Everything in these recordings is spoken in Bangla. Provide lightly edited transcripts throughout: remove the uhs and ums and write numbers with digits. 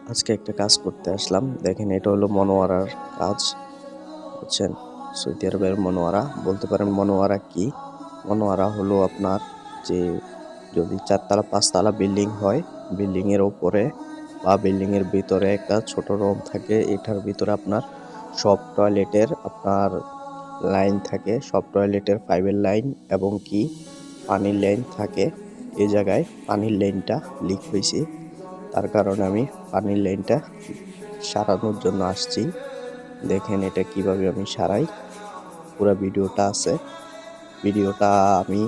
আজকে একটা কাজ করতে আসলাম। দেখেন, এটা হলো মনোয়ারার কাজ, বুঝছেন? সৌদি আরবের মনোয়ারা বলতে পারেন। মনোয়ারা কি? মনোয়ারা হলো আপনার যে যদি 4 তলা 5 তলা বিল্ডিং হয়, বিল্ডিং এর উপরে বা বিল্ডিং এর ভিতরে একটা ছোট রুম থাকে। এটার ভিতরে আপনার সব টয়লেটের আপনার লাইন থাকে, সব টয়লেটের পাইপের লাইন এবং কি পানির লাইন থাকে। এই জায়গায় পানির লাইনটা লিক হয়েছে, তার কারণে আমি পানির লাইনটা সারানোর জন্য আসছি। দেখেন এটা কিভাবে আমি সারাই, পুরো ভিডিওটা আছে। ভিডিওটা আমি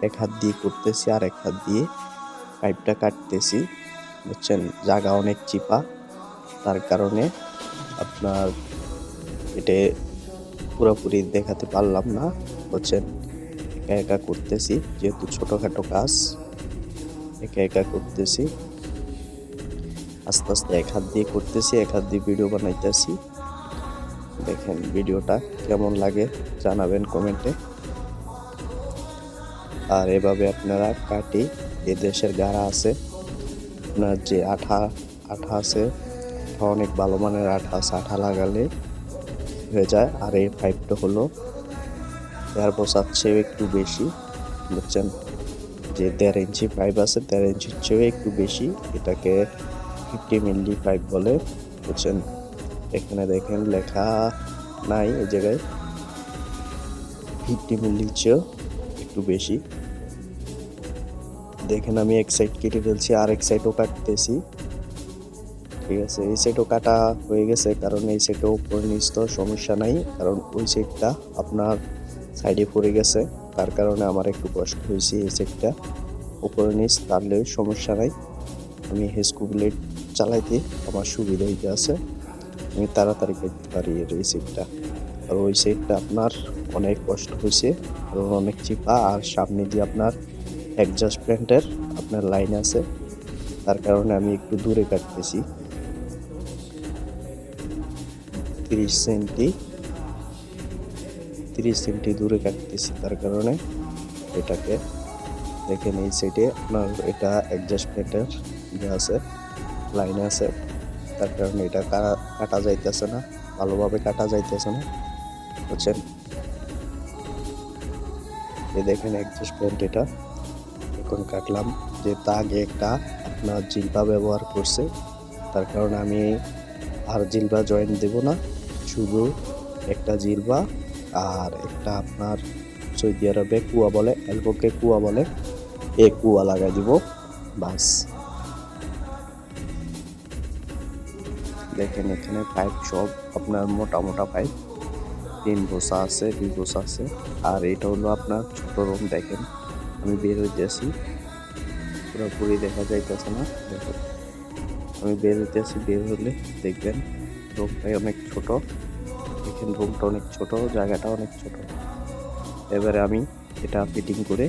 এক হাত দিয়ে করতেছি আর এক হাত দিয়ে পাইপটা কাটতেছি, বুঝছেন? জায়গা অনেক চিপা, তার কারণে আপনার এটা পুরোপুরি দেখাতে পারলাম না, বুঝছেন? একা একা করতেছি, যেহেতু ছোটখাটো কাজ একা একা করতেছি। আস্তে আস্তে এক হাত দিয়ে করতেছি, এক হাত দিয়ে ভিডিও বানাইতেছি। দেখেন ভিডিওটা কেমন লাগে জানাবেন কমেন্টে। আর এভাবে আপনারা কাটি। এদেশের গাড়া আছে, আপনার যে আঠা আঠা আছে, আঠা অনেক ভালো মানের আঠা আছে, আঠা লাগালে হয়ে যায়। আর এই পাইপটা হলো এয়ারবসার চেয়েও একটু বেশি, বুঝছেন? যে 1.5 ইঞ্চি পাইপ আছে, 1.5 ইঞ্চির চেয়েও একটু বেশি। এটাকে 50 মিলি পাইপ বলে, বুঝছেন? এখানে দেখেন লেখা নাই এই জায়গায়, 50 মিলির চেয়েও একটু বেশি। দেখেন আমি এক সাইড কেটে ফেলছি, আর এক সাইডও কাটতেছি। ঠিক আছে, এই সাইডও কাটা হয়ে গেছে, কারণ এই সাইডও উপর নিচ তো সমস্যা নাই, কারণ ওই সাইডটা আপনার সাইডে পড়ে গেছে, তার কারণে আমার একটু কষ্ট হয়েছে। এই সাইডটা উপরে নিচ তারলে সমস্যা নাই, আমি হেসকো ব্লেড চালাইতে আমার সুবিধা হইতে আছে, আমি তাড়াতাড়ি করতে পারি এই সাইডটা। আর ওই সাইডটা আপনার অনেক কষ্ট হয়েছে, কারণ অনেক চিপা, আর সামনে দিয়ে আপনার এক্সজস্ট ফ্যানের আপনার লাইন আছে, তার কারণে আমি একটু দূরে কাটতেছি। 30 সেন্টি 30 সেন্টি দূরে কাটতেছি, তার কারণে এটাকে দেখেন এই সাইডে আপনার এটা এক্সজস্ট ফ্যানের ইয়ে আছে, লাইন আছে, তার কারণে এটা কাটা যাইতেছে না, ভালোভাবে কাটা যাইতেছে না, বুঝছেন? এই দেখেন এক্সজস্ট ফ্যান এটা এখন কাটলাম। যে আগে একটা আপনার জিলবা ব্যবহার করছে, তার কারণে আমি আর জিলবা জয়েন্ট দেব না, শুধু একটা জিলবা আর একটা আপনার সৌদি আরবে কুয়া বলে, এলবোকে কুয়া বলে, এ কুয়া লাগাই দিব, বাস। দেখেন এখানে পাইপ সব আপনার মোটা মোটা পাইপ, 3 বোসা আছে, 2 বোসা আছে। আর এটা হলো আপনার ছোট রুম। দেখেন আমি বের হইতেছি, পুরোপুরি দেখা যাইতেছে না, দেখেন আমি বের হইতেছি, বের হলে দেখবেন রুমটাই অনেক ছোট। দেখেন রুমটা অনেক ছোট, জায়গাটা অনেক ছোট। এবারে আমি এটা ফিটিং করে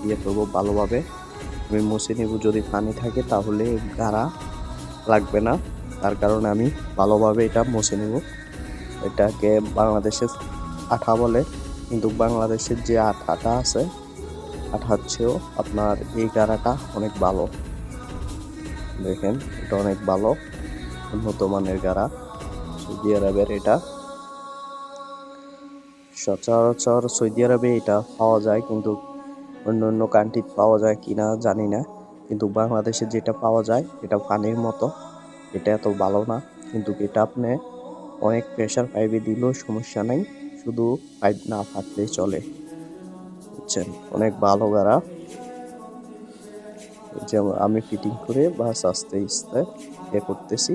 ইয়ে করবো ভালোভাবে, আমি মুছে নেব। যদি পানি থাকে তাহলে গাড়া লাগবে না, তার কারণে আমি ভালোভাবে এটা মুছে নেব। এটাকে বাংলাদেশের আঠা বলে, কিন্তু বাংলাদেশের যে আঠাটা আছে, আঠার চেয়েও আপনার এই গাড়াটা অনেক ভালো। দেখেন এটা অনেক ভালো, উন্নত মানের গাড়া, সৌদি আরবের। এটা সচরাচর সৌদি আরবে এটা পাওয়া যায়, কিন্তু অন্য অন্য কান্ট্রি পাওয়া যায় কিনা জানি না। কিন্তু বাংলাদেশে যেটা পাওয়া যায় এটা পানির মতো, এটা এত ভালো না। কিন্তু এটা আপনি অনেক প্রেশার পাইপে দিলেও সমস্যা নাই, শুধু পাইপ না ফাটলেই চলে, বুঝছেন? অনেক ভালো গাড়া। যেমন আমি ফিটিং করে বাস আস্তে আস্তে এ করতেছি।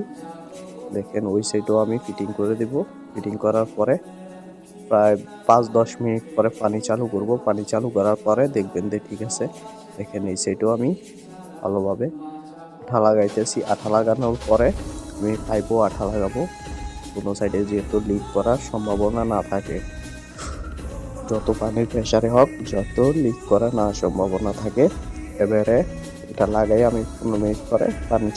দেখেন ওই সাইডও আমি ফিটিং করে দেব। ফিটিং করার পরে প্রায় 5-10 মিনিট পরে পানি চালু করব। পানি চালু করার পরে দেখবেন যে ঠিক আছে। দেখেন এই সাইডও আমি ভালোভাবে আঠা লাগাইতেছি। আঠা লাগানোর পরে আমি পাইপও আঠা লাগাবো, কোনো সাইডে যেহেতু লিক করার সম্ভাবনা না থাকে। যত পানির প্রেসারে হোক, যত লিক করার না সম্ভাবনা থাকে। এবারে এটা লাগাই আমি 15 মিনিট পরে পানি